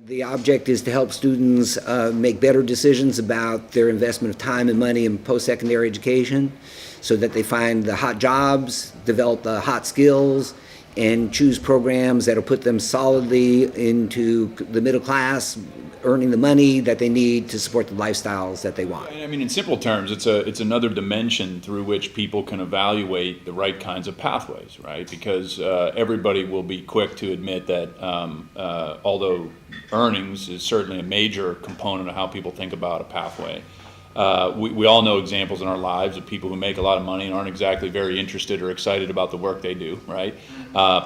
The object is to help students make better decisions about their investment of time and money in post-secondary education so that they find the hot jobs, develop the hot skills, and choose programs that will put them solidly into the middle class, earning the money that they need to support the lifestyles that they want. I mean, in simple terms, it's another dimension through which people can evaluate the right kinds of pathways, right? Because everybody will be quick to admit that although earnings is certainly a major component of how people think about a pathway, we all know examples in our lives of people who make a lot of money and aren't exactly very interested or excited about the work they do, right?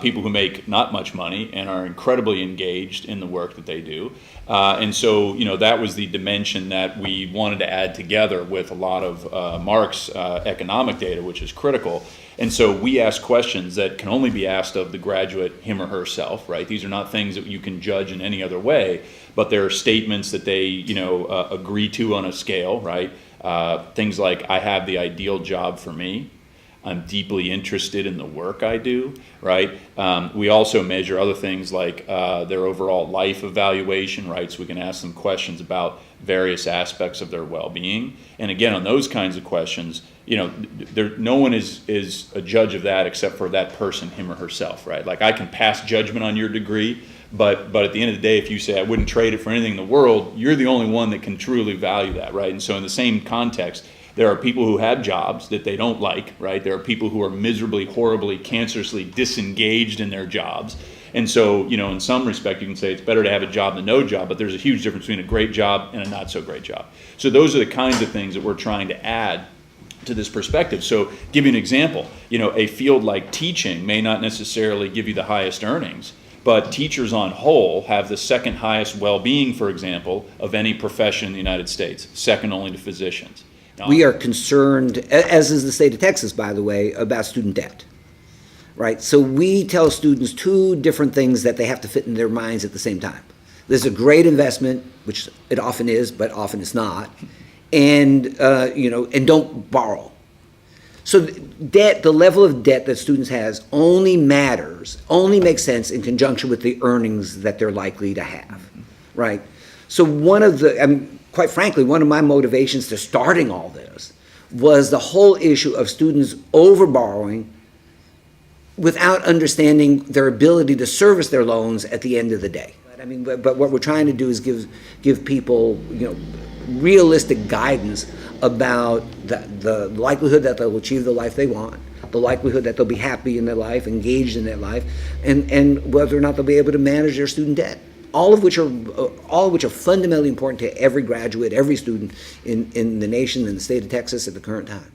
People who make not much money and are incredibly engaged in the work that they do. And so, that was the dimension that we wanted to add together with a lot of Mark's economic data, which is critical. And so we ask questions that can only be asked of the graduate, him or herself, right? These are not things that you can judge in any other way, but there are statements that they, agree to on a scale, right? Things like, I have the ideal job for me. I'm deeply interested in the work I do, right? We also measure other things like their overall life evaluation, right? So we can ask them questions about various aspects of their well-being. And again, on those kinds of questions, no one is a judge of that except for that person, him or herself, right? Like I can pass judgment on your degree, but at the end of the day, if you say I wouldn't trade it for anything in the world, you're the only one that can truly value that, right? And so in the same context, there are people who have jobs that they don't like, right? There are people who are miserably, horribly, cancerously disengaged in their jobs. And so, in some respect, you can say it's better to have a job than no job, but there's a huge difference between a great job and a not so great job. So those are the kinds of things that we're trying to add to this perspective. So give you an example, a field like teaching may not necessarily give you the highest earnings, but teachers on whole have the second highest well-being, for example, of any profession in the United States, second only to physicians. We are concerned, as is the state of Texas, by the way, about student debt, right? So we tell students two different things that they have to fit in their minds at the same time. There's a great investment, which it often is, but often it's not, and don't borrow. So debt, the level of debt that students has only makes sense in conjunction with the earnings that they're likely to have, right? So quite frankly, one of my motivations to starting all this was the whole issue of students overborrowing without understanding their ability to service their loans at the end of the day. But what we're trying to do is give people, realistic guidance about the likelihood that they'll achieve the life they want, the likelihood that they'll be happy in their life, engaged in their life, and whether or not they'll be able to manage their student debt. All of which are fundamentally important to every graduate, every student in the nation and the state of Texas at the current time.